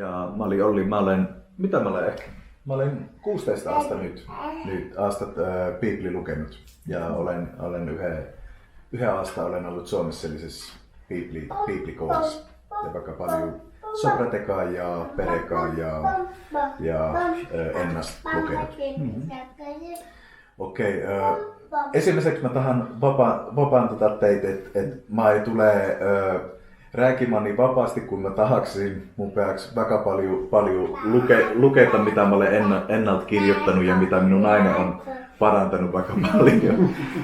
Ja mä olin Olli, mitä mä olen ehkä? Mä olen 16 aastat nyt Bibli lukenut. Ja olen yhden aastan olen ollut Suomessa sellaisessa Biblikoulussa. Ja vaikka paljon Sopratekaa ja Perekaa ja Ennast lukenut. Okei. Ensimmäiseksi mä tahan vapaantua teitä, että mä ei tule rääkimään niin vapaasti kuin mä tahaksin. Mun peaks väga paljon luketa, mitä mä olen ennalta kirjoittanut ja mitä minun nainen on parantanut vaikka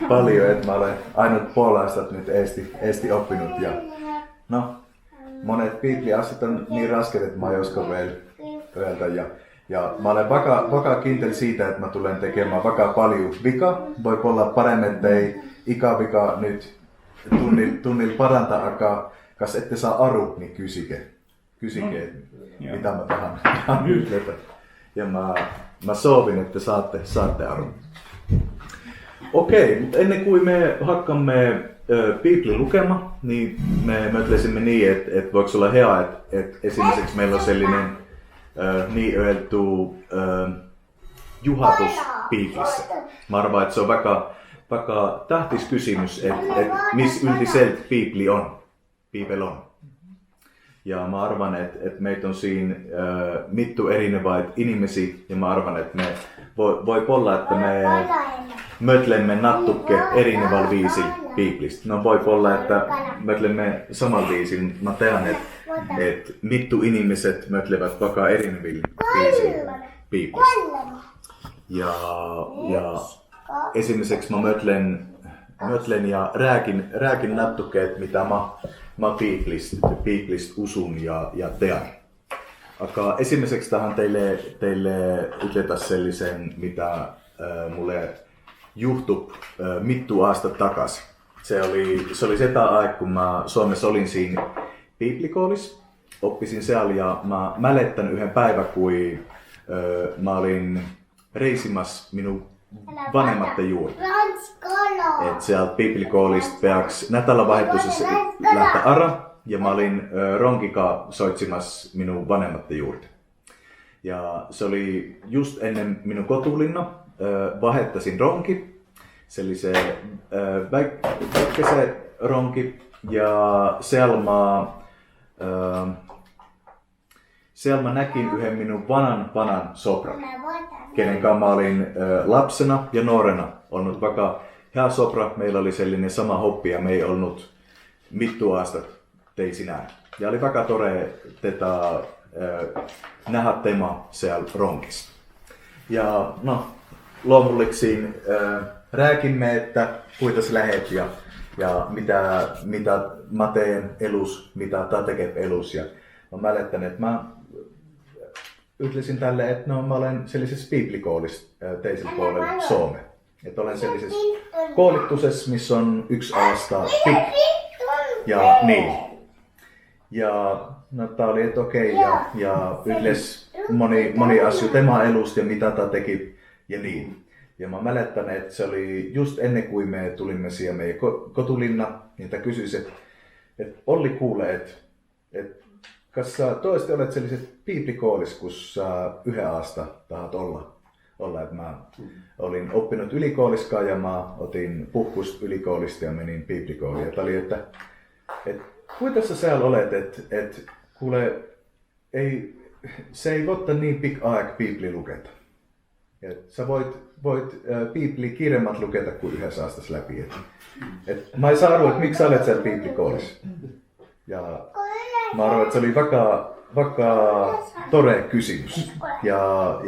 paljon, että mä olen ainut puolaistat nyt eesti oppinut. Ja, no, monet Biblia-asiat on niin rasket, että mä en usko vielä. Ja mä olen vaka kintel siitä, että mä tulen tekemään vaka paljon vika. Voi olla paremmin, ettei ikävika nyt tunnilla parantaa, kas ette saa aru, niin kysike, mitä mä tahan yhdetä. Ja mä soovin, että saatte aru. Okei, mutta ennen kuin me hakkamme Bibli lukema, niin me mötlesimme niin, että voiko olla hea, että esimerkiksi meillä on sellainen niin öeltu juhatus Biblissä. Mä arvaan, että se on vaikka tähtis kysymys, että missä yltiselt Bibli on. Ja mä arvan, että meitä on siinä mittu erinevät ihmisiä ja mä arvan, että me voi olla, että me mötlemme nattukke erinevällä viisillä Biblistä. No voi olla, että mötlemme samalla viisillä. Mä tean, että mittu ihmiset mötlevät vaikka erinevillä viisillä Biblistä. Ja esimerkiksi mä mötlen ja rääkin nattukkeet, mitä mä Biblistä usun ja tean. Aka esimerkiksi tähän teille ytletä sellaisen, mitä mulle juhtui mittu aasta takas. Se oli sitä aikaa, kun mä Suomessa olin siinä Biblikoolissa. Oppisin siellä ja mä mälettän yhden päivän, kun mä olin reisimässä minun vanhemmatten juuri. Et sieltä Biblikoolista peaks nätälävaihtoisessa lähteä ara ja mä olin ronkika soitsimassa minun vanhemmatten juuri. Ja se oli just ennen minun kotulinna. Vahettasin ronki, sellaisen väikkäisen ronki ja siellä mä näkin yhden minun vanan sopran, kenen kanssa mä olin lapsena ja nuorena ollut vaikka hea sopra. Meillä oli sellainen sama hoppi ja me ei ollut mittu aastat teisinään. Ja oli vaikka tore tätä nähdä tema siellä ronkissa. Ja no, luomulliksi rääkimme, että kuitas lähet ja mitä mä teen elus, mitä tää tekee elus. Ja mä mälettän, että mä ytlisin tälle, että no, mä olen sellaisessa biblikoolissa teisellä puolella Suomea. Että olen sellaisessa koulutuksessa, missä on 1 aasta ja niin. Ja no, tää oli, että okei, ja yhdessä moni asia tema elusta ja mitä tää teki ja niin. Ja mä mälettän, että se oli just ennen kuin me tulimme siihen meidän kotulinna, niin tää kysyisi, että Olli kuulee, että kas sä toisesti olet sellaiset biblikoolissa, kun sä 1 aasta tahat olla, että mä olin oppinut ylikooliskaan ja mä otin puhkusta ylikoolista ja menin biblikooliin. Ja tää oli, että kuinka sä siellä olet, että kuule, se ei votta niin pitkä aika Bibli luketa. Et sä voit Bibli kirjemmat luketa kuin 1 aastas läpi. Et mä en saa arvoa, että miksi sä olet siellä Biblikoolissa. Ja mä arvoin, että se oli vaikka tore kysymys. Ja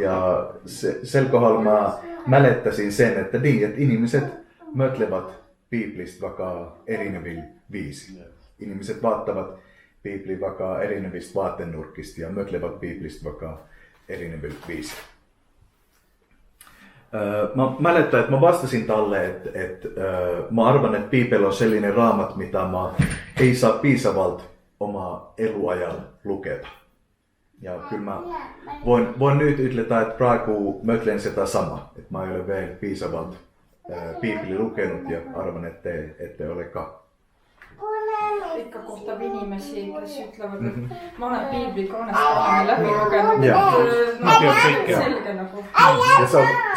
sel kohdalla mä mälettäisin sen, että niin, että ihmiset mötlevät Biblistä vaikka erinevillä viisi. Ihmiset vaattavat Bibli vaikka erinevistä vaattennurkista ja mötlevät Biblistä vaikka erinevillä viisi. Mä mälettän, että mä vastasin tälle, että mä arvan, että Bibeli on sellainen raamat, mitä mä ei saa piisavalta omaa eluajan luketa. Ja kyllä mä voin nyt ytletä, että praegu mötlen sitä sama, että mä en ole vielä piisavalta Bibeli lukenut ja arvan, että ette olekaan. ikka kohtab inimesi, kes ütlevad, et ma olen piibli kaanest kaaneni läbi lugenud. Selge nagu. Ja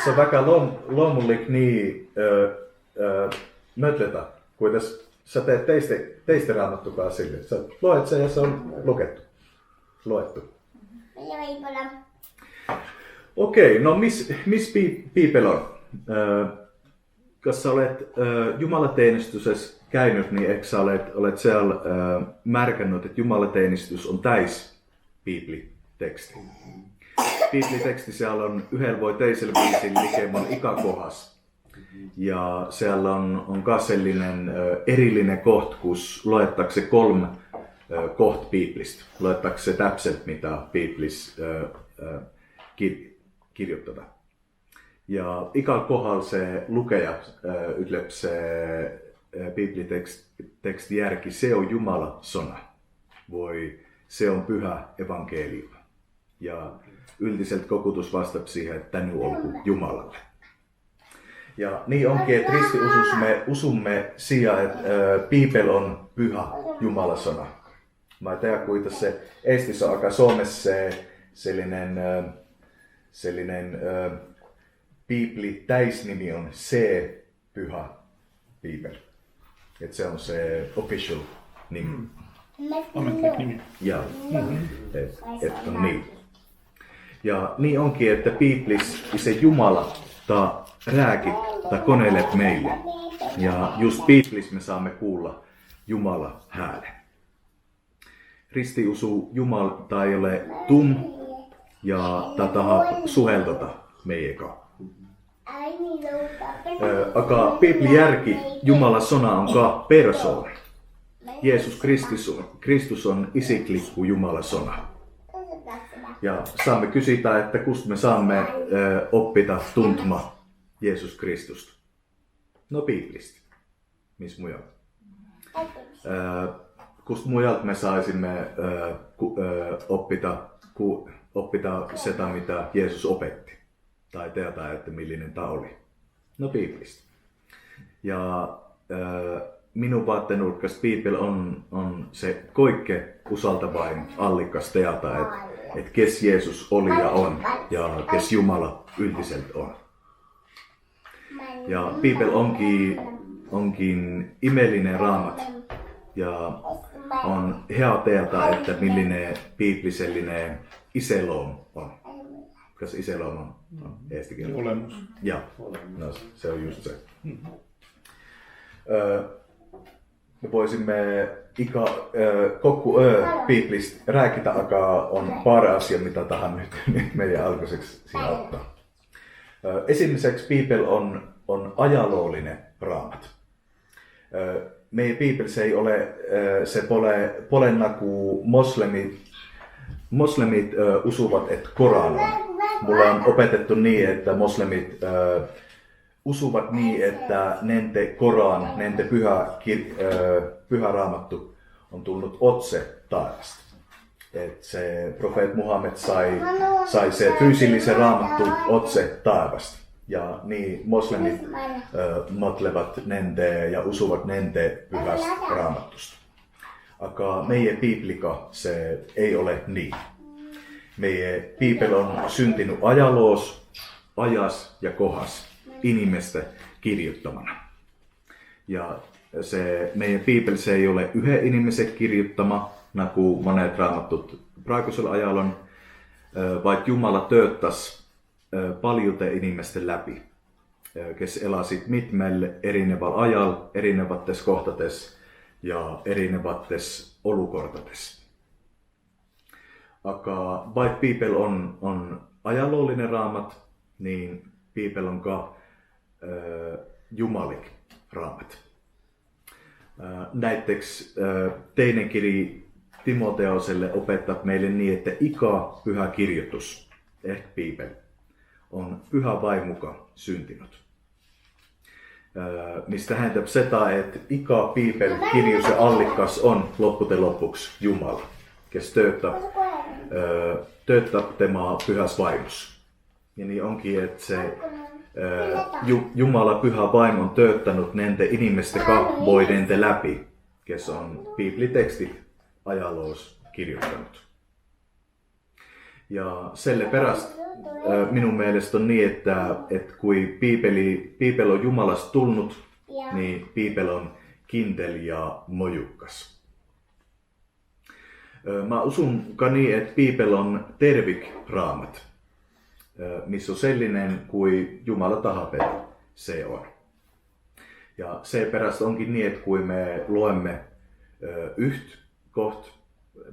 se on väga luomullik niin mötletä, kuidas sä teet teistä raamattukaa sille. Sä luet sen ja se on luettu. Okei, no miss piipel on? Jos sä olet jumalateenistusessa käynyt, niin eikö sä olet siellä märkännyt, että jumalateenistus on täys piipliteksti. Piipliteksti siellä on yhdellä voi teisellä viisin likemman ikäkohas. Ja siellä on kasellinen erillinen koht, kus luettaakse 3 koht piiplistä. Luettaakse täpselt, mitä piiplis kirjoitetaan. Ja ikäl kohdalla se lukeja ytleb se piipliteksti järki, se on Jumala sana. Se on pyhä evankelium. Ja yltiselt kokutus vastab siihen, että tänne olku Jumalalle. Ja niin onkin, että ristiusussa me usumme siihen, että piipel on pyhä Jumalasana. Mä en tiedä, kuinka se Eestissä aika Suomessa sellainen piipli täisnimi on se pyhä piipel. Että se on se official nimi. Ammatlik nimi. Ja, että on niin. Ja niin onkin, että piiplis se Jumala rääkit tai konelet meille. Ja just piiplis me saamme kuulla Jumala hääle. Ristiusu Jumala tai ole ja taha suheltata meidän. Aga piipli järki Jumala sana on ka persoon. Jeesus Kristus on isiklikku Jumala sana. Ja saamme kysytä, että kust me saamme oppita tuntma Jeesus Kristusta. No piiplistä. Miss mujalta? Kust mujalta me saisimme oppita sitä, mitä Jeesus opetti. Tai tehdä, että millinen tämä oli. No piiplistä. Ja minun vaattenurkkas piipel on se koikke usaltavain allikas teata, että kes Jeesus oli ja on ja kes Jumala yltiselt on. Ja piipel onkin imellinen raamat ja on hea teata, että millinen piiplisellinen iselom on. Kas iselom on eestikielellä? Olemus. Ja, no, se on just se. Me voisimme kokku piiplistä rääkitä, aga on pari asia, mitä tähän nyt meidän alkaiseksi siinä ottaa. Ensimmäiseksi piipel on ajaloollinen raamat. Meidän piipel se ei ole, se pole nagu moslemit usuvat, että Koran on. Mulla on opetettu niin, että moslemit usuvat niin, että nente Koran, nente pyhä raamattu on tullut otse taivasta. Että se profeet Muhammed sai se fyysillisen raamattu otse taivasta. Ja niin moslemit motlevat nente ja usuvat nente pyhästä raamattusta. Aga meidän piiplika se ei ole niin. Meidän piipel on syntynyt ajas ja kohas inimestä kirjoittamana. Ja se meidän piipel se ei ole yhden inimisen kirjoittama, nagu monet raamattut praegusella ajalla on, vaan Jumala tööttäisi paljolta inimisten läpi, kes elasid mitmel erineval ajal, erinevates kohtades ja erinevates olukordades. Aga vaikka piipel on ajaloollinen raamat, niin piipel on ka jumalik raamat. Näiteks teinen kirja Timoteoselle opettaa meille niin, että ikä pyhä kirjoitus, ehkä piipel, on pyhä vaimuka syntynyt. Mistä tähendab seda, että ikä piipel kirjus ja allikas on loppujen lopuksi Jumala, kes töötab tema pyhäs vaimus. Ja niin onkin, että se Jumala pyhä vaimo on tööttänyt nende inimeste kahvoidente läpi kes on biiblitekstit ajaloos kirjoittanut. Ja selle perästä minun mielestä on niin, että kui Biibel on Jumalasta tullut, niin Biibel on kintel ja mojukkas. Mä usun niin, että Biibel on tervik raamat, missä on sellainen kuin Jumala tahapet se on. Ja se perästä onkin niin, että kun me luemme yht koht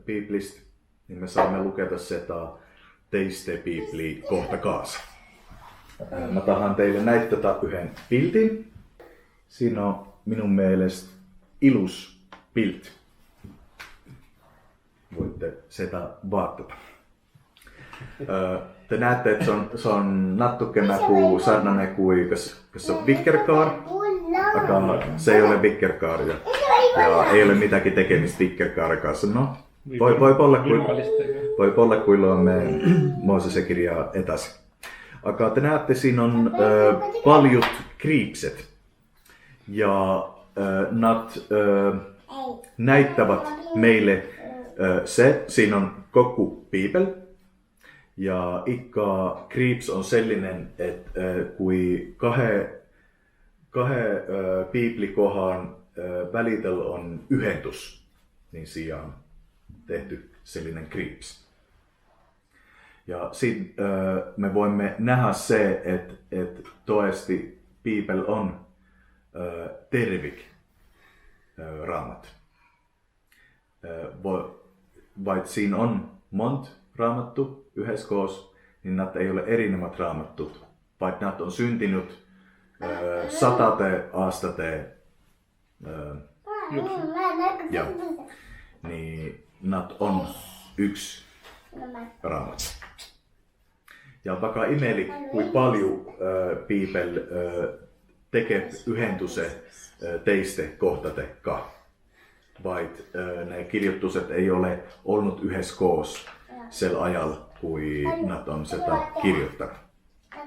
Biiblistä, niin me saamme luketa sitä teiste Biibli kohta kaasa. Mä tahan teille näyttää yhden bildin. Siinä on minun mielestä ilus bild. Voitte sitä vaatata. Te näette, että se on nattukena kuin sarnainen kuin kas on vikkerkaar. Se ei ole vikkerkaar ja ei ole mitäkin tekemistä vikkerkaarin kanssa. No, voi olla kuin luomme Moosesen kirjaa etäs. Aga te näette, siinä on paljut kriipset ja nad näyttävät meille siinä on koko Biibel ja ikka kriips on sellainen, että kui kahe Biiblikohan välitel on yhendus, niin siinä on tehty sellainen kriips. Ja sitten me voimme nähdä se, että toesti Biibel on tervik raamat. Vaikka siinä on monta raamattu yhdessä koos, niin näitä ei ole erinevät raamattut. Vaikka näitä on syntynyt satate aastate niin näitä on yksi raamattu. Ja vaikka imeli, kuin paljon Biibel tekee yhenduse teiste kohtatekka. Vaikka ne kirjoitukset ei ole ollut yhdessä koos sel ajalla, kuin näitä on sitä kirjoittanut.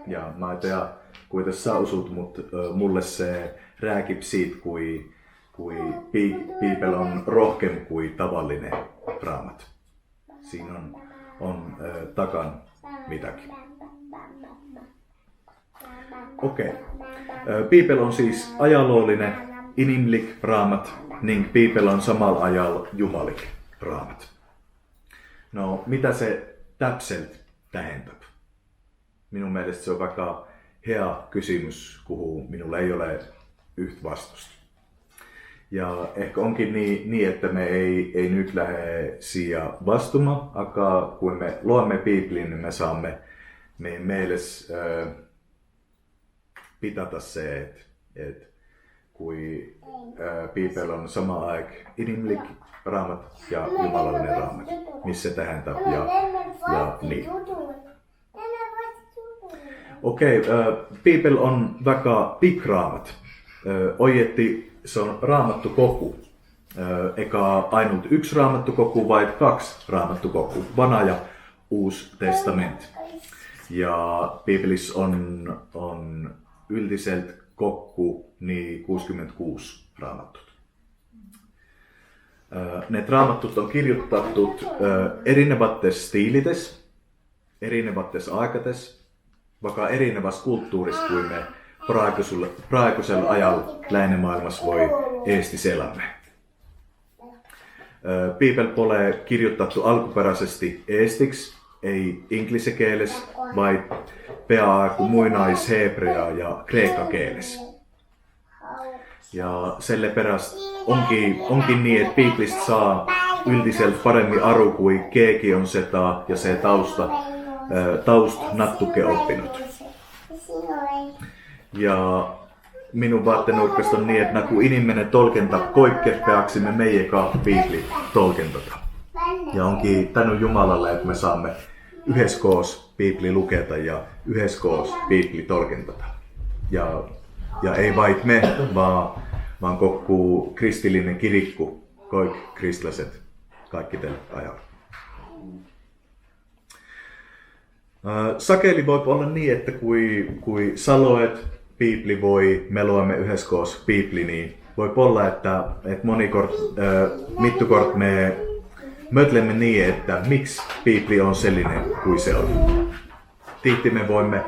Ja mä en tiedä, kuinka sä usut, mutta mulle se rääkip siitä, kuin Biibel on rohkeampi kuin tavallinen raamat. Siinä on takan mitäkin. Okei. Biibel on siis ajalollinen, inimlik raamat, niin Biibel on samalla ajalla juhalik raamat. No, mitä se täpselt tähendää? Minun mielestä se on vaikka hea kysymys, kuhu minulla ei ole yhtä vastusta. Ja ehkä onkin niin että me ei nyt lähde siihen vastumaan, aga kun me luemme Biiblin, niin me saamme meidän mielessä pitää se, että kun Biibel on sama aika inimlik raamat ja jumalallinen raamat, missä tähendää ja niin. Okei, Biibel on väga pikk raamat. Ojetti se on raamattu koku. Eikä ainut yksi raamattu koku, vaan kaksi raamattu koku. Vanha ja Uusi testament. Ja Biibelissä on yldiselt kokku niin 66 raamattut. Ne raamattut on kirjoitettu erinevattes stiilites, erinevattes aikates, vaikka erinevässä kulttuurissa kuin me praegusella ajalla läänemaailmassa voi eestis elämme. Biibel pole kirjoitettu alkuperäisesti eestiksi, ei ingliskeeles, vai peaaegu muinaishebrea ja kreekkakeeles. Ja selle perästä onkin niin, että Biiblistä saa yldiselt paremmin aru kuin keegi on sitä ja se taust nattuke oppinut. Ja minun vaattenurkasta on niin, että kun iniminen tolkenta koikke, peaksimme meijäkaan Biibli tolkentata. Ja onkin tänne Jumalalle, että me saamme yhdessä koos Biibli luketa ja yhdessä koos Biibli tolkentata. Ja ei vain me, vaan koko kristillinen kirikku, kaikki kristiläiset, kaikki tällä ajalla. Sakeli voi olla niin, että kui saloet piipli voi, me luemme yhdessä koos piipli, niin voi olla, että monikort, mittukort me mötlemme niin, että miksi piipli on sellainen kuin se on. Tihti me voimme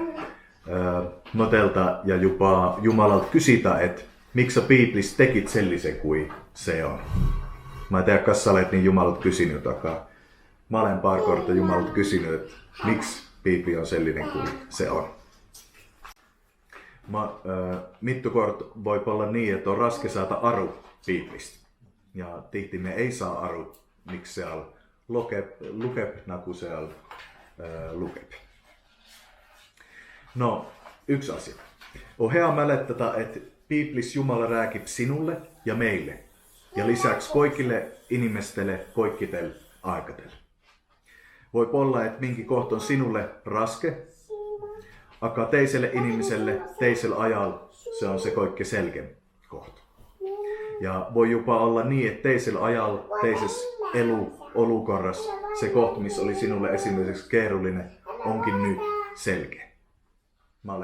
motelta ja jopa Jumalalta kysytä, että miksi sä piiplis tekit sellaisen kuin se on. Mä en tiedä, kas sä olet niin Jumalalta kysynyt, mä olen pari korta Jumalalta kysynyt, että miksi piipli on sellainen kuin se on. Mittukort voi olla niin, että on raske saada aru piiplistä. Ja tihti me ei saa aru, miksi se on lukep, naku se on lukep. No, yksi asia. On hea mälettää, että piiplis Jumala rääkip sinulle ja meille. Ja lisäksi kaikille inimestele koikkitel aikatel. Voi olla, että minkin kohta on sinulle raske, akka teiselle ihmiselle, teisellä ajalla se on se kaikki selkeä kohta. Ja voi jopa olla niin, että teisellä ajalla, teisessä olukorras, se kohta, missä oli sinulle esimerkiksi keerullinen, onkin nyt selkeä. Mä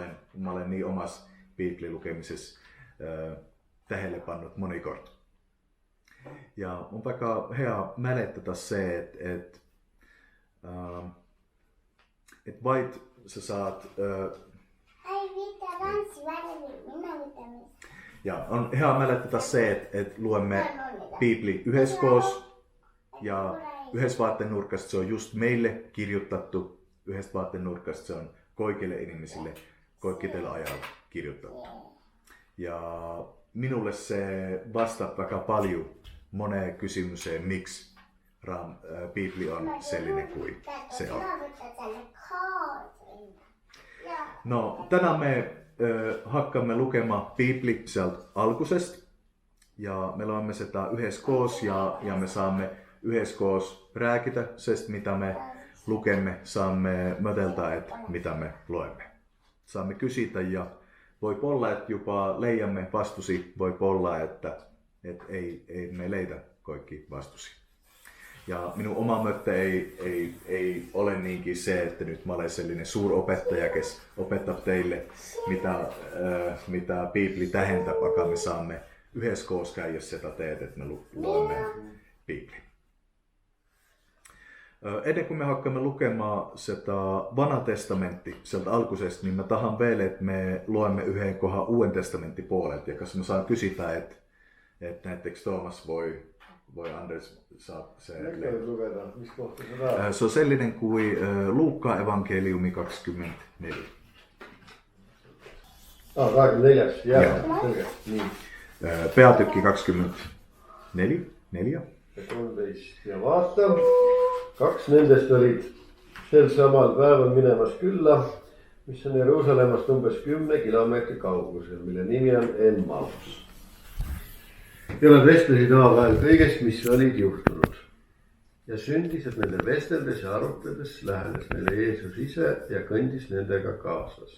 olen niin omassa piiplilukemisessa tähelle pannut monikort. Ja on vaikka hea mälettää se, että vait sä saat... Ja on hea mälettää se, että luemme piipli yhdessä koos ja yhdessä vaatteen nurkasta se on just meille kirjoitettu, yhdessä vaatteen nurkasta se on kaikille ihmisille, kaikille ajalla kirjoitettu. Ja minulle se vastaa vaikka paljon moneen kysymykseen, miksi piipli on sellainen kuin se on. No, tänään me hakkaamme lukemaan piipli sieltä alkusesta. Ja me luemme sitä yhdessä koos ja me saamme yhdessä koos rääkitä sest, mitä me lukemme, saamme möteltä, että mitä me luemme. Saamme kysytä ja voi olla, että jopa leijamme vastusi, voi olla, että ei me leitä kaikki vastusi. Ja minun oma mötte ei ole niinkin se, että nyt mä olen sellainen suuropettaja, kes opettaa teille, mitä piipli tähentää, vaikka me saamme yhdessä koos käydä sitä teet, että me luemme piipli. Ennen kuin me hakkaamme lukemaan sitä vanha testamentti sieltä alkuisesta, niin mä tahan vielä, että me luemme yhden kohan Uuden testamentin puolet. Ja koska mä saan kysytä, että näettekö Toomas voi Anders saa se... Se on sellainen kuin Luukkaan evankeliumi 24. 24. Niin. Peatykki 24. 4. Ja vaata, 2 nendest olid sel samal päeval minemas külla, mis on Jeruusalemmast umbes 10 kilomeetri kaugusel, mille nimi on Emmaus. Ja nad vestlesid omavahel kõigest, mis olid juhtunud. Ja sündis, et nende vesteldes ja arutledes lähenes neile Jeesus ise ja kõndis nendega kaasas.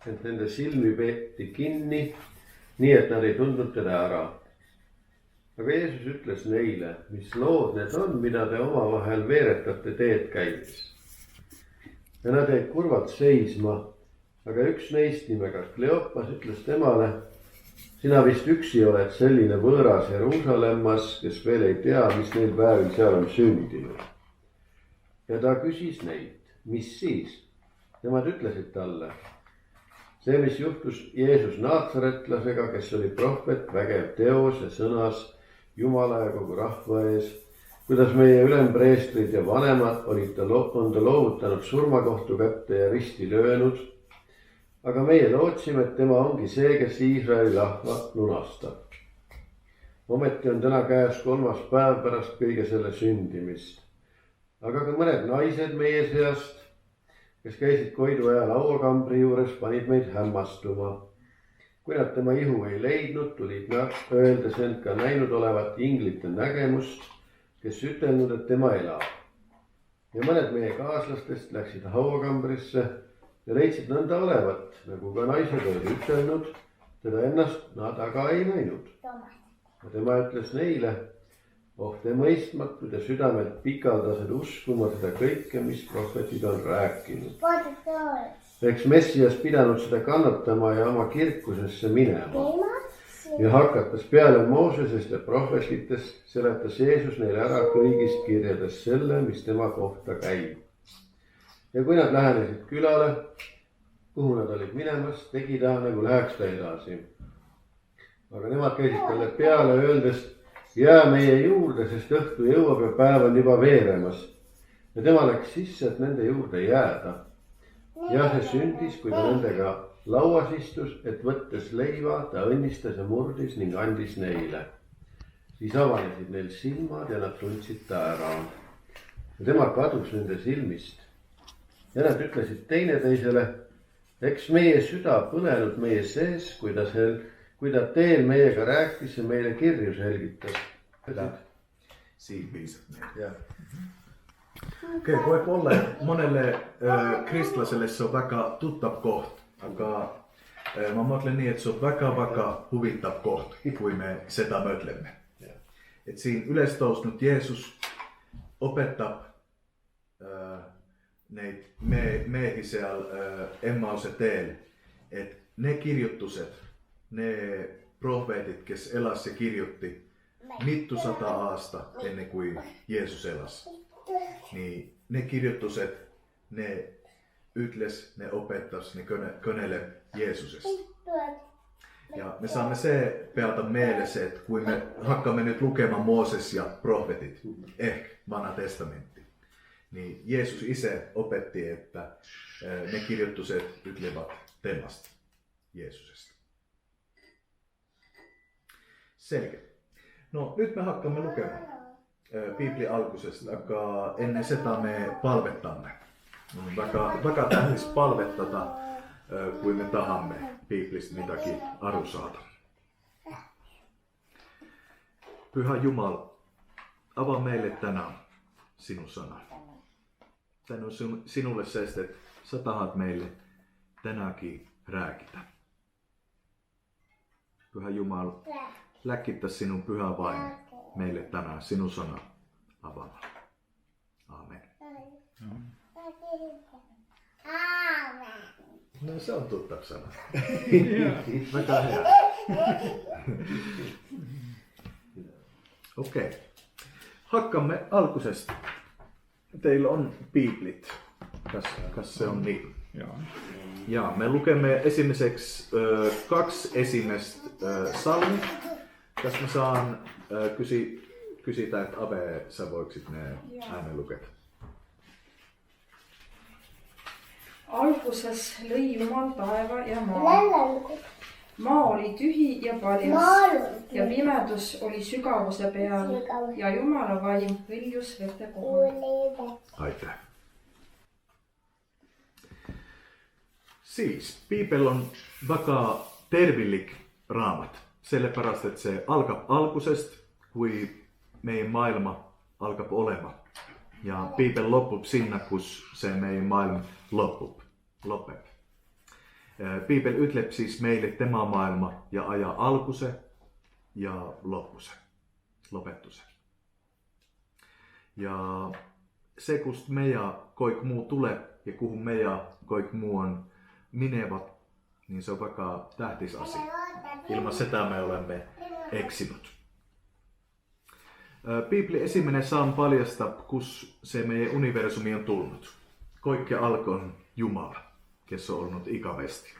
Et nende silmi peeti kinni, nii et nad ei tundnud teda ära. Aga Jeesus ütles neile, mis lood need on, mida te omavahel veeretate teed käides. Ja nad jäid kurvalt seisma, aga üks neist nimega Kleopas ütles temale, sina vist üksi oled selline võõras Jeruusalemmas, kes veel ei tea, mis neil päevil seal on sündinud. Ja ta küsis neid, mis siis? Nemad ütlesid talle, see, mis juhtus Jeesus Naatsaretlasega, kes oli prohvet, vägev teos ja sõnas Jumala ja kogu rahva ees, kuidas meie ülempreestrid ja vanemad on ta loovutanud surmakohtu kätte ja risti löönud, aga meie lootsime, et tema ongi see, kes Iisraeli rahva lunastab. Ometi on täna käes 3. päev pärast kõige selle sündimist. Aga ka mõned naised meie seast, kes käisid Koidu ajal lauakambri juures, panid meid hämmastuma. Kui nad tema ihu ei leidnud, tulid nad öeldes end ka näinud olevat inglite nägemust, kes ütelnud, et tema elab. Ja mõned meie kaaslastest läksid hauakambrisse ja leidsid nõnda olevat, nagu ka naised olid ütelnud, teda ennast nad aga ei näinud. Ja tema ütles neile, oh te mõistmatud ja südamelt pikaldased uskuma seda kõike, mis prohvetid on rääkinud. Eks Messias pidanud seda kannatama ja oma kirkusesse minema. Ja hakates peale Moosesest ja prohvetitest, seletas Jeesus neile ära kõigist kirjades selle, mis tema kohta käib. Ja kui nad lähenesid külale, kuhu nad olid minemas, tegi ta, nagu läheks ta edasi. Aga nemad käisid talle peale, öeldes, jää meie juurde, sest õhtu jõuab ja päev on juba veeremas. Ja tema läks sisse, et nende juurde jääda. Ja see sündis, kui ta nendega lauas istus, et võttes leiva, ta õnnistas ja murdis ning andis neile. Siis avanesid neil silmad ja nad tundsid ta ära. Ja tema kadus nende silmist. Ja nad ütlesid teineteisele, eks meie süda põlenud meie sees, kui ta teel meiega rääkis ja meile kirju selgitas. Siinä piisat meille. Okei, voi olla, että monelle kristiläiselle se on vaikka tuttav koht. Aga mä ajattelen niin, että se on vaikka huvittav koht, kui me sitä mötlemme. Et siinä yleistoustunut Jeesus opettaa neid miehi siellä Emmause teel, että ne kirjoituset, ne profeetit, kes elas ja kirjoitti mittu 100 aasta ennen kuin Jeesus elas, niin ne kirjoituset, ne ytles, ne opettas, ne könele Jeesusesta. Ja me saamme se peata mielessä, että kun me hakkaamme nyt lukemaan Mooses ja profetit, ehkä vanha testamentti, niin Jeesus itse opetti, että ne kirjoitukset ytlevät temasta, Jeesusesta. Selkeä. No nyt me hakkaamme lukemaan Biblia alkuisesta, aga ennen sitä me palvettamme. Vaikka tähdis palvettata, kuin me tahamme Biblista mitäkin aru saada. Pyhä Jumala, avaa meille tänään sinun sana. Tänään on sinulle se, että sä tahat meille tänäänkin rääkitä. Pyhä Jumala, läkkittä sinun pyhä vain meille tänään sinun sana avaamalla. Aamen. No se on tuttav sana. Väga hea. Okei. Hakkamme alkusesta. Teillä on Biblit. Kas se on niin? Ja me lukemme esimmäiseksi 2 esimmäistä salmi. Tässä mä saan kysytä, että Ave, sä voiksit ne äänen luketa. Alguses lõi Jumal taeva ja maa. Maa oli tühi ja paljas ja pimedus oli sügavuse peal ja Jumala vaim hõljus vete kohal. Aitäh. Siis, Bibel on väga tervillik raamat. Sellepärast, että se alkab alkusest, kui meie maailma alkab olema. Ja Bibel loppub sinna, kus se meidän maailma loppeb. Bibel ütleb siis meille tema maailma ja aja alkuse ja lopettuse. Ja se, kust meidän koik muu tulee ja kuhun meidän koik muu on minevat, niin se on vaikka tähtis asia. Ilman sitä me olemme eksinut. Bibli ensimmäinen saan paljasta, kus se meidän universumi on tullut. Kaikki alkon Jumala, kes on ollut ikävästi.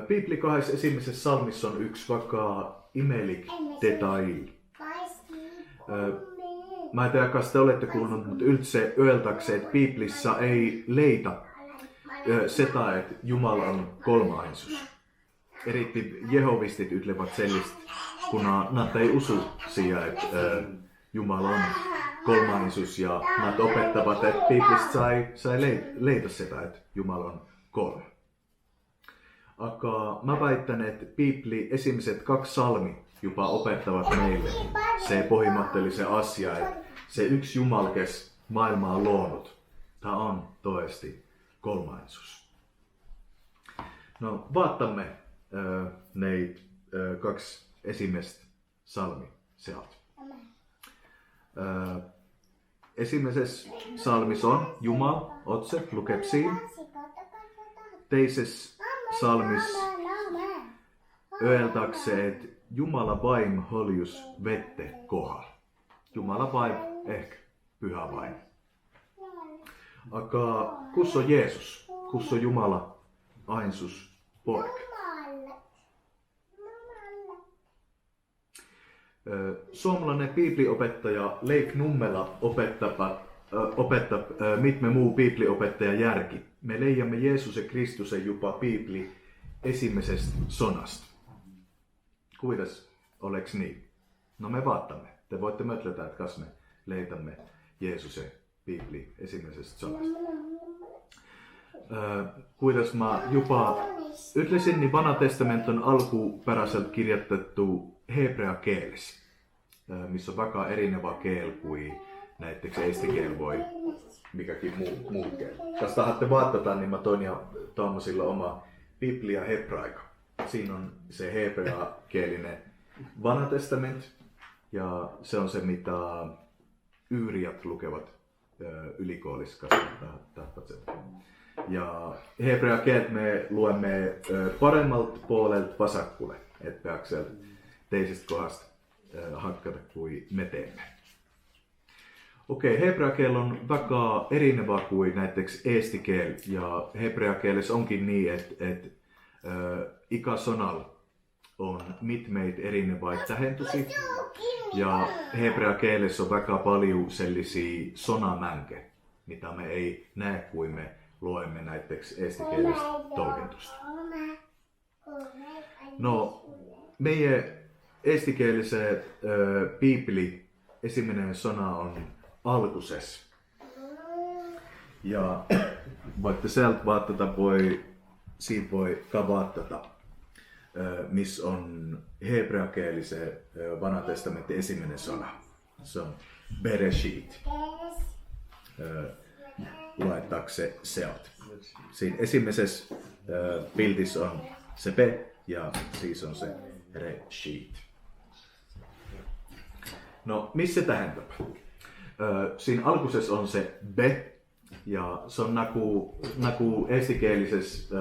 Bibli 2 ensimmäisessä salmissa on yksi vaikka imelik detail. Mä en tiedä, kas te olette kuullut, mutta yltse öeltakse, että Biblissä ei leita sitä, että Jumala on kolmaisuus. Eritti jehovistit ytlevät sellistä, kun nad ei usu siihen, että Jumala on kolmaisuus ja nad opettavat, että Biblista sai leita sitä, että Jumala on kolme. Aga mä väitän, että Bibli ensimmäiset 2 salmi jopa opettavat meille se pohjimmattellisen asia, että se yksi Jumala, kes maailmaa on luonut, tämä on toesti kolmaisuus. No, vaatamme neid 2 esimest salmi sealt. Esimesessä psalmissa on Jumal otse lukeb siin. Teises psalmissa öeldakse, että Jumala vaim holjus vette kohdalla. Jumala vaim, ehkä pyhä vaim. Aga kus on Jeesus? Kus on Jumala ainsus poik? Suomalainen bibliopettaja Leif Nummela opettaa mitme muu bibliopettaja järki. Me leijamme Jeesuksen Kristuksen jopa Bibli ensimmäisestä sonasta. Kuidas oleks niin? No me vaatamme. Te voitte mötlätä, että kas me leitämme Jeesuksen Bibli ensimmäisestä sonasta. Kuidas mä jopa ytlisin, niin Vanha testament on alkuperäiseltä kirjoitettu hebrea kielessä, missä on vaikka erinevä kiel kuin näiteks eesti kiel voi mikäkin muu kiel. Jos tahatte vaatata, niin mä toin ja tuommoisilla oma Biblia hebraika. Siinä on se hebreakielinen Vanha testament ja se on se, mitä yyriat lukevat ylikoolis. Ja hebrea kieltä me luemme paremmalta puolelta vasakkulle, et peaks sieltä teisestä kohdasta hakkata kuin me teemme. Okei, hebrea kiel on väga erinevä kuin näiteks eesti kiel ja hebrea kielessä onkin niin, että ikä sonal on mitmeitä erinevät tähentysiä ja hebrea kielessä on väga paljon sellaisia sonamänke, mitä me ei näe kuin me luemme näiteks eestikielistä tolkentusta. No, meidän eestikielisen Bibli ensimmäinen sana on alkuses. Ja voitte sieltä vaatata, siitä voi kavattata, missä on hebreakielisen Vanhan testamentin ensimmäinen sana. Se on Bereshit. Luetakse seot. Siinä ensimmäisessä bildissä on se be ja siis on se reshit. No, missä tähendää? Siinä alkuisessa on se be ja se on näkyy eestikielisessä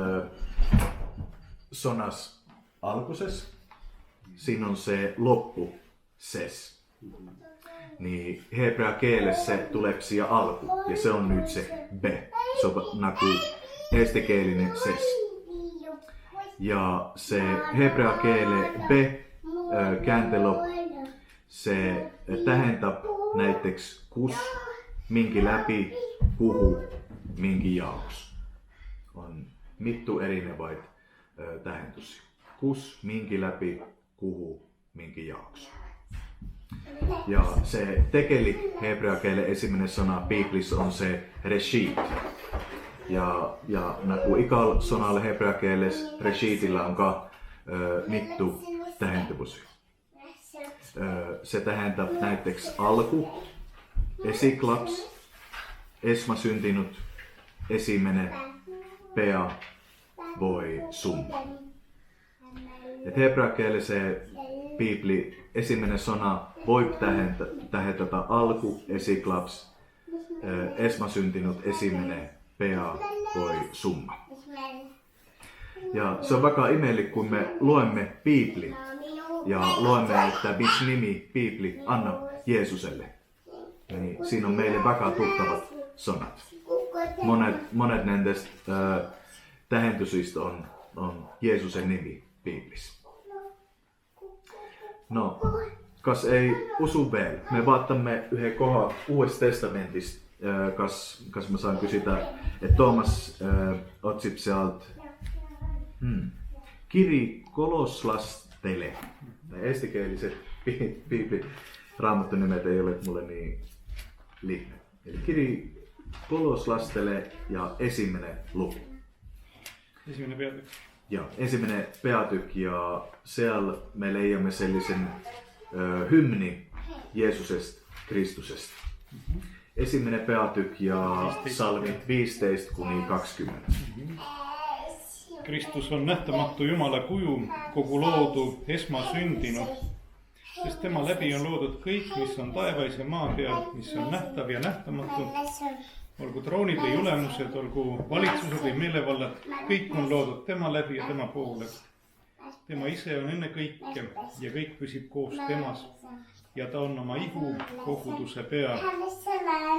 sonas alkuisessa. Siinä on se loppu ses. Niin hebrea kielessä se tuleepsia alku ja se on nyt se be. Se on näkyy eestikielinen ses. Ja se hebrea kielen be kääntelo se tähendää näiteks kus, minkä läpi, kuhu, minkä jaoks. On mittu erinevät tähentysiä. Kus, minkä läpi, kuhu, minkä jaoks. Ja se tekeli hebreakielen ensimmäinen sana Biblissä on se reshit. Ja näkyy ikal sanalle hebreakielessä reshitillä onka mittu tähentyvusi. Se tähendää näiteks alku, esiklaps, esmasyntinut, esimene, pea, voi, summa. Et hebreakielisen Bibli ensimmäinen sana voi tähendätä alku, esiklaps, esmasyntinut, esimene, pea, voi, summa. Ja se on vaikka imeellinen, kun me luemme Bibli ja luemme, että bis nimi Bibli anna Jeesuselle. Niin siinä on meille vaikka tuttavat sanat. Monet näistä tähendysistä on Jeesuksen nimi Biblissä. No, kas ei usu vielä. Me vaatamme yhden kohdan Uudesta testamentista, kas mä saan kysytä, että Tuomas otsip sieltä kiri Koloslastele. Eestikieliset Bibli raamattu-nimet ei ole mulle niin liikkne. Eli kiri Koloslastele ja ensimmäinen luku. Ensimmäinen peatyk. Ja ensimmäinen peatyk ja siellä me leijamme sellaisen hymni Jeesusesta Kristusesta. Ensimmäinen peatyk ja psalmit 15-20. Kristus on nähtämättu Jumala kuju, kogu loodu esmasündinud. sest tema läbi on loodud kõik, mis on taevas ja maa peal, mis on nähtav ja nähtamatu. Olgu troonid või ülemused, olgu valitsused või meelevallad, kõik on loodud tema läbi ja tema poole. Tema ise on enne kõike ja kõik püsib koos temas ja ta on oma ihu koguduse pea.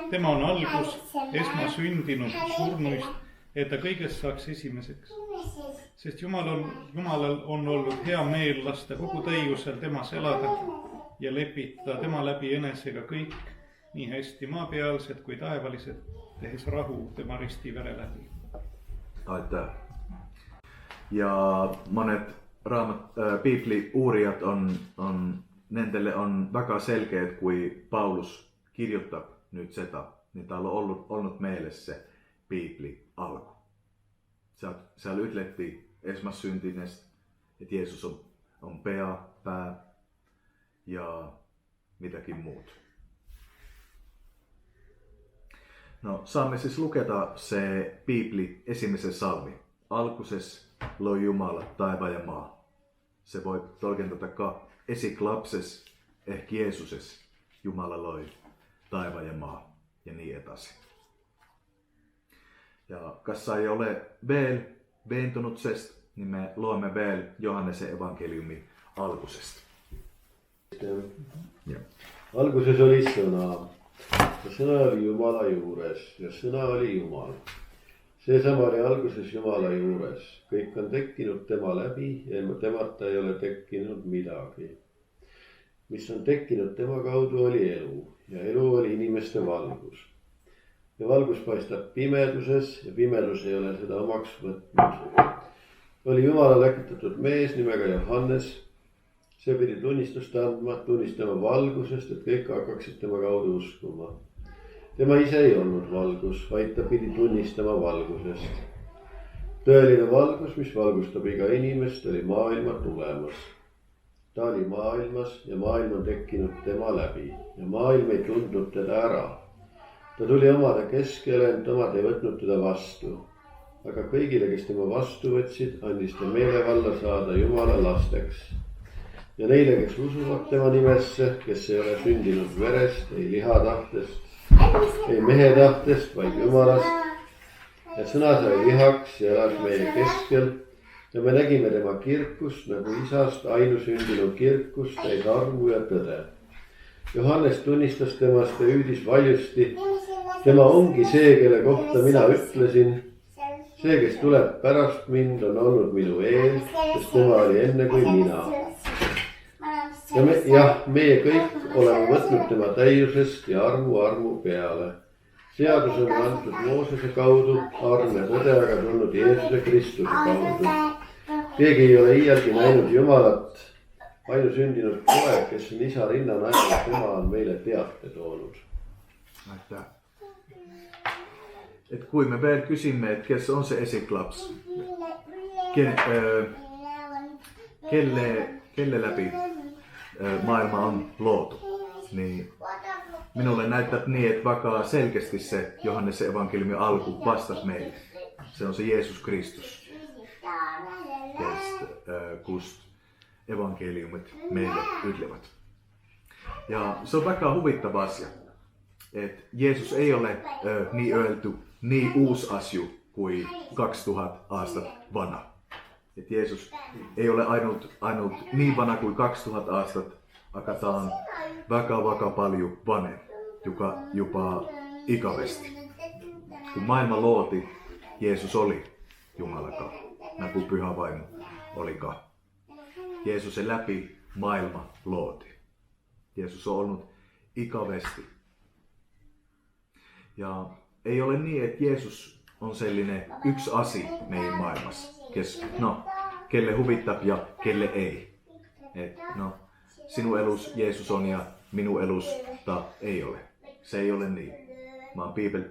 Tema on algus, esmasündinud surnuist, et ta kõigest saaks esimeseks. Sest Jumalal on olnud hea meel lasta kogu täiusel temas elada ja lepita tema läbi enesega kõik, nii hästi maapealsed kui taevalised, tehes rahu tema ristivere läbi. Aitäh. Ja monet piibli uurijat nendelle on väga selge, et kui Paulus kirjutab nüüd seda, niin tal on ollut mielessä se piibli alku. Siellä ytlettiin esmassyntinen, että Jeesus on pää ja mitäkin muut. No, saamme siis luketa se piibli esimmäisen salmi. Alkuses loi Jumala taivaan ja maa. Se voi tolkentata esiklapses, ehkä Jeesuses Jumala loi taivaan ja maa ja niin etäsi. Ja kassa ei ole vielä veentunut sest, niin me luemme vielä Johannesen evankeliumin alkusesta. Ja. Alguses oli sõna ja sõna oli Jumala juures ja sõna oli Jumal. Seesama oli alguses Jumala juures. Kõik on tekkinud tema läbi ja temata ei ole tekkinud midagi. Mis on tekkinud tema kaudu oli elu ja elu oli inimeste valgus. Ja valgus paistab pimeduses ja pimedus ei ole seda omaks võtnud. Oli Jumala läkitatud mees nimega Johannes. See pidi tunnistust andma, tunnistama valgusest, et kõik hakkaksid tema kaudu uskuma. Tema ise ei olnud valgus, vaid ta pidi tunnistama valgusest. Tõeline valgus, mis valgustab iga inimest, oli maailma tulemas. Ta oli maailmas ja maailm on tekkinud tema läbi ja maailm ei tundnud teda ära. Ta tuli omade keskele, ent omad ei võtnud teda vastu. Aga kõigile, kes tema vastu võtsid, andis ta meelevalla saada Jumala lasteks. Ja neile, kes usuvad tema nimesse, kes ei ole sündinud verest, ei liha tahtest, ei mehe tahtest, vaid Jumalast. Ja sõna sai lihaks ja elas meie keskel ja me nägime tema kirkust nagu isast ainusündinud kirkust, täis armu ja tõde. Johannes tunnistas temast ja hüüdis valjusti. Tema ongi see, kelle kohta mina ütlesin. See, kes tuleb pärast mind, on olnud minu eel, sest tema oli enne kui mina. Ja meie kõik oleme võtnud tema täiusest ja armu peale. Seadus on antud Moosese kaudu, arm ja tõde aga tulnud Jeesuse Kristuse kaudu. Keegi ei ole iialgi näinud Jumalat, ainusündinud poeg, kes on isa rinna najal, tema on meile teate toonud. Aitäh. Et kui me veel kysymme, että kes on se esiklaps, kelle läpi maailma on luotu, niin minulle näyttää niin, että vaikka selkeästi se Johannesen evankeliumin alku vastasi meille. Se on se Jeesus Kristus, kust evankeliumit meille ytlevät. Ja se on vaikka huvittava asia, että Jeesus ei ole niin öelty, niin uusi asia kuin 2000 aastat vanha. Että Jeesus ei ole ainut niin vanha kuin 2000 aastat, aga ta on väga paljon vanem, jopa ikävästi. Kun maailma looti, Jeesus oli Jumalakaan, nagu Pyhä Vaimo olikaan. Jeesuksen läpi maailma looti. Jeesus on ollut ikävästi. Ja ei ole niin, että Jeesus on sellainen yksi asia meidän maailmassa, kelle huvittaa ja kelle ei. Sinun elus Jeesus on ja minun elusta ei ole. Se ei ole niin. Vaan Bibeli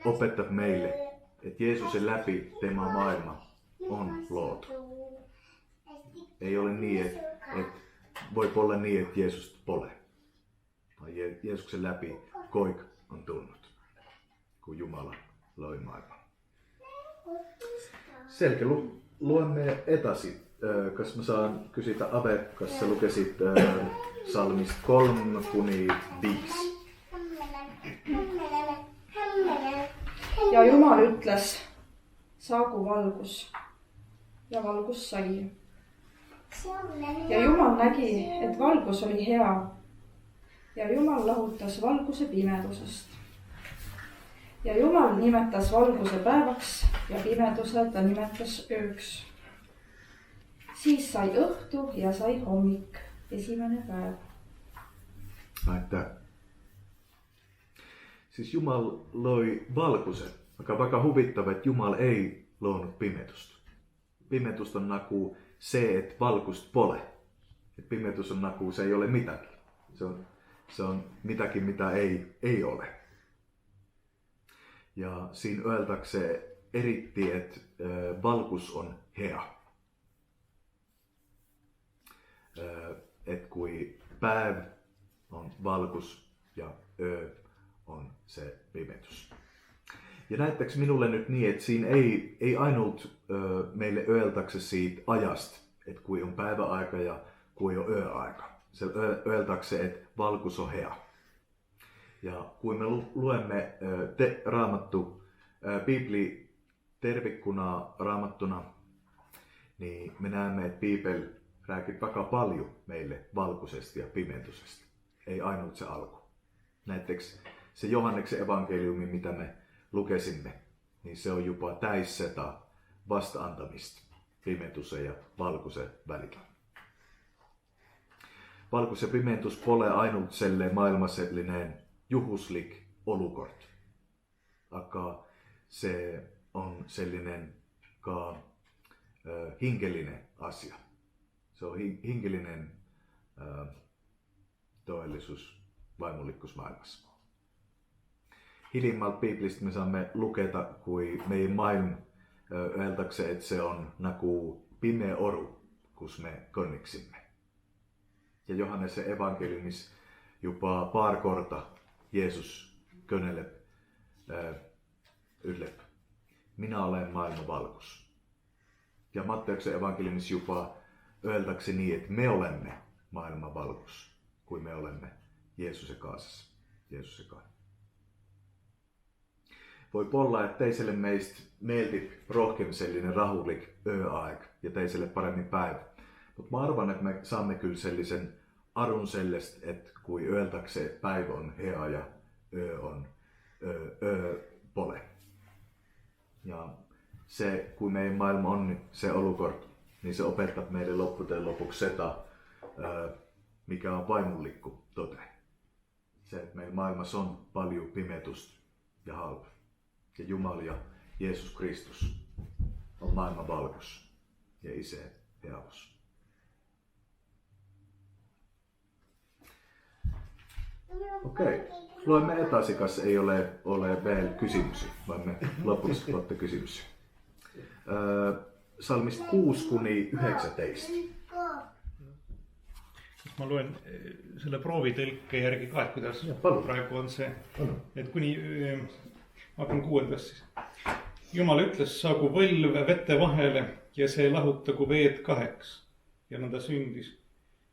opettaa meille, että Jeesuksen läpi tämä maailma on luotu. Ei ole niin, että voi olla niin, että Jeesus pole. Vaan Jeesuksen läpi koik on tullut, kun Jumala loi maailman. Selkeä luemme etäsi kas mä saan kysytä Ave, kas sä lukesit salmista 3-5. Ja Jumal ütles, saagu valgus. Ja valgus sai. Ja Jumal nägi, et valgus oli hea. Ja Jumal lahutas valguse pimedusest. Ja Jumal nimetas valguse päevaks ja pimeduse ta nimetas ööks. Siis sai õhtu ja sai hommik, esimene päev. Aitäh. Siis Jumal loi valkusen, joka on vaikka huvittava, että Jumal ei luonut pimetystä. Pimetys on naku se, että valkust pole. Et pimetys on naku, se ei ole mitäkin. Se on mitäkin, mitä ei ole. Ja siinä öältäkseen eritti, että valkus on hea. Että kui päiv on valkus ja öö on se pimetys. Ja näyttääks minulle nyt niin, että siinä ei ainut meille öeltakse siitä ajasta, että kui on päiväaika ja kui on ööaika. Se öeltakse, että valkus on hea. Ja kun me luemme raamattu, Bibli tervikkuna raamattuna, niin me näemme, että Bibel rääkii aika paljon meille valkoisesta ja pimentoisesta. Ei ainut se alku. Näiteks se Johanneksen evankeliumi, mitä me lukesimme, niin se on jopa täisseta vasta-antamista pimentoisen ja valkoisen välillä. Valkois ja pimentus pole ainut selleen maailmasellinen juhuslik olukort. Akka se on sellainen hinkellinen asia. Se on hinkellinen todellisuus vaimollikkusmaailmassa. Hiljemmalta Biblistä me saamme luketa, kui meidän maailma öältäkseen, että se on naku pimeä oru, kus me konniksimme. Ja Johanneksen evankeliumis jopa paar korta Jeesus könelep ylep. Minä olen maailman valkus. Ja Matteuksen evankeliumis jopa öältäksi niin, että me olemme maailman valkus, kuin me olemme Jeesuksen kanssa. Voi olla, että teiselle meistä meilti rohkemisellinen rahulik ööaik ja teiselle paremmin päivä. Mutta mä arvan, että me saamme kyllä sellaisen arun sellaista, että kui ööltäkseen päivä on hea ja öö on pole. Ja se, kun meidän maailma on se olukort, niin se opettaa meille loppujen lopuksi sitä, mikä on vaimullikku tote. Se, että meidän maailmassa on paljon pimetusta ja halpa. Ja Jumala ja Jeesus Kristus on maailman valkus ja isä heavus. Okei. Luemme etasikas ei ole vielä kysymyksiä, vaan me lopuksi luotte kysymyksiä. Salmista 6-19. Ma loen selle proovitõlke järgi ka, et kuidas praegu on see, et kuni, ma hakkan 6. siis. Jumal ütles, saagu võlv vette vahele ja see lahutagu veed 2. Ja nõnda sündis.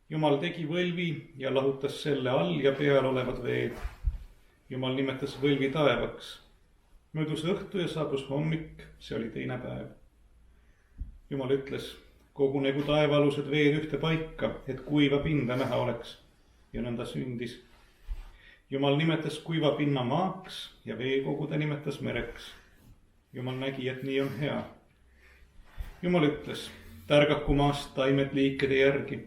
Jumal tegi võlvi ja lahutas selle all ja peal olevad veed. Jumal nimetas võlvi taevaks. Möödus õhtu ja saabus hommik, see oli teine päev. Jumal ütles, kogunegu taevaalused veed ühte paika, et kuiva pinda näha oleks. Ja nõnda sündis. Jumal nimetas kuiva pinna maaks ja veekogu ta nimetas mereks. Jumal nägi, et nii on hea. Jumal ütles, tärgaku maast taimed liikide järgi.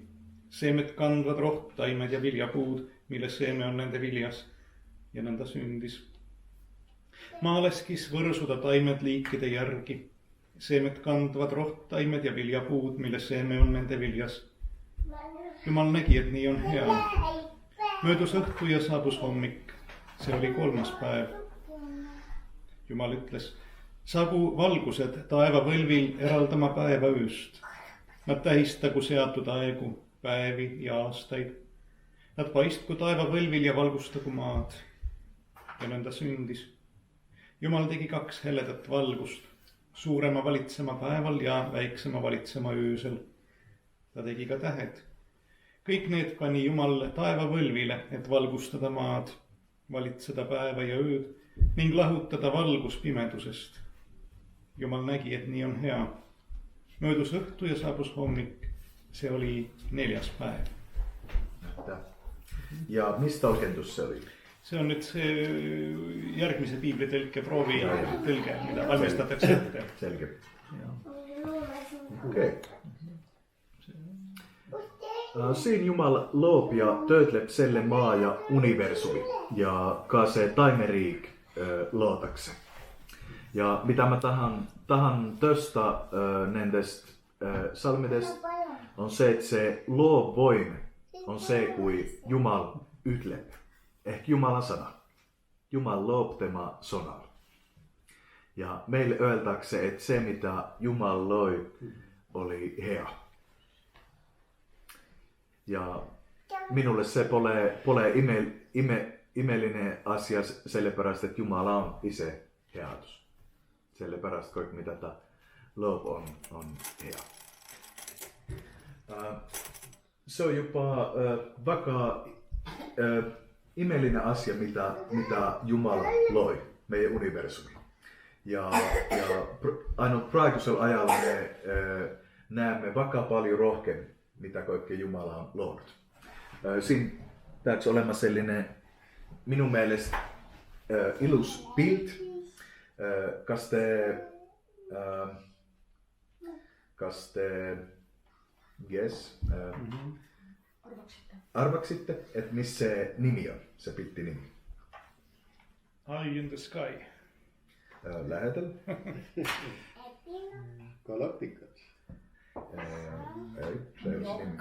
Seemed kandvad rohttaimed ja viljapuud, mille seeme on nende viljas. Ja nõnda sündis. Maa leskis võrsuda taimed liikide järgi. Seemed kandvad rohttaimed ja viljapuud, mille seeme on nende viljas. Jumal nägi, et nii on hea. Möödus õhtu ja saabus hommik. See oli 3. päev. Jumal ütles, saagu valgused taeva võlvil eraldama päeva ööst. Nad tähistagu seatud aegu, päevi ja aastaid. Nad paistku taeva võlvil ja valgustagu maad. Ja nõnda sündis. Jumal tegi 2 heledat valgust, suurema valitsema päeval ja väiksema valitsema öösel. ta tegi ka tähed. Kõik need pani Jumal taevavõlvile, et valgustada maad, valitseda päeva ja ööd ning lahutada valgus pimedusest. Jumal nägi, et nii on hea. Möödus õhtu ja saabus hommik. See oli 4. päev. Ja mis tõlgendus see oli? See on nüüd see järgmise piiblitõlke proovi tõlge, mida valmistatakse ette. Selge. Okei. Siin Jumal loob ja töötleb selle maa ja universumi ja ka se taimeriik lootakse. Ja mitä mä tahan tõsta nendest salmidest on se, että se loovvoime on se, kui Jumal ütleb. Ehk Jumalan sana. Jumal loob tema sanalla. Ja meille öeldakse, että se mitä Jumal loi oli hea. Ja minulle se pole imellinen asia sellepärast, että Jumala on ise heatus. Sellepärast kõik mitä ta loob on hea. Se on jopa väga imellinen asia, mitä Jumala loi meidän universumi. Ja ainut praegusella ajalla me näemme väga paljon rohkeammin, mitä kaikkea Jumala on luonut. Siinä peaks olema sellainen minun mielestä ilus pilt. Kas te guess, arvaksitte, että missä se nimi on, se piltti nimi? Eye in the sky. Lähetel. Galacticas. Ei, se ei ole nimi.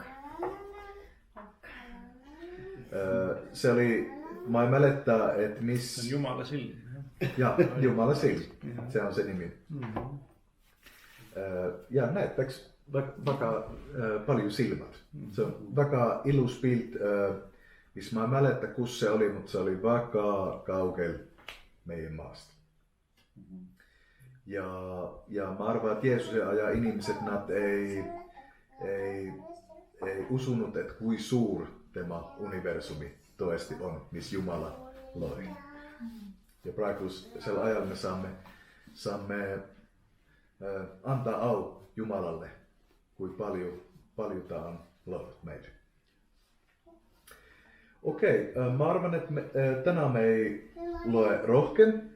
Se oli, mä en mälettää, että missä... Se on Jumala silti. Ja, Jumala silti. Se on se nimi. Ja näyttääks väga paljon silmät. Se on väga ilus pilt, missä mä en mälettä kus se oli, mutta se oli väga kaukella meidän maasta. Ja mä arvaan, että Jeesus ja ihmiset ei usunut, että kui suur tämä universumi toesti on, missä Jumala loi. Ja praegusella ajalla me saamme antaa au Jumalalle, kuin paljon tää on luonut meille. Okei, mä arvan, että tänään me ei lue rohken.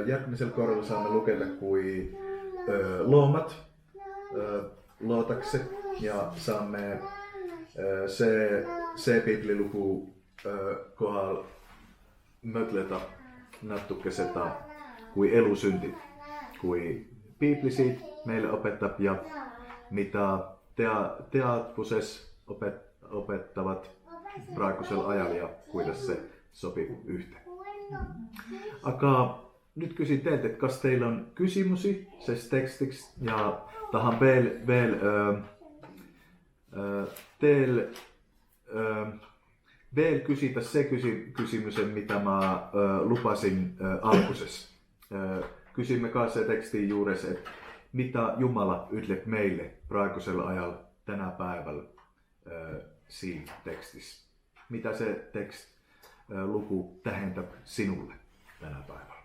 Järgmisellä korralla saamme lukea kuin loomat luotakse ja saamme se bibliluku kohdalla mötletä nattukeseta kuin elusynti, kuin Bibli siitä meille opettaa ja mitä teatvuses opettavat praegusella ajalla ja kuidas se sopii yhteen. Aga nyt kysyn teiltä, että kas teillä on kysymyksiä sest tekstiksi ja tahan veel kysytä se kysymys, mitä mä lupasin alkuisessa. Kysymme kanssa tekstiin juures, että mitä Jumala ytlet meille praegusella ajalla tänä päivällä siinä tekstissä. Mitä se luku tähentää sinulle tänä päivällä?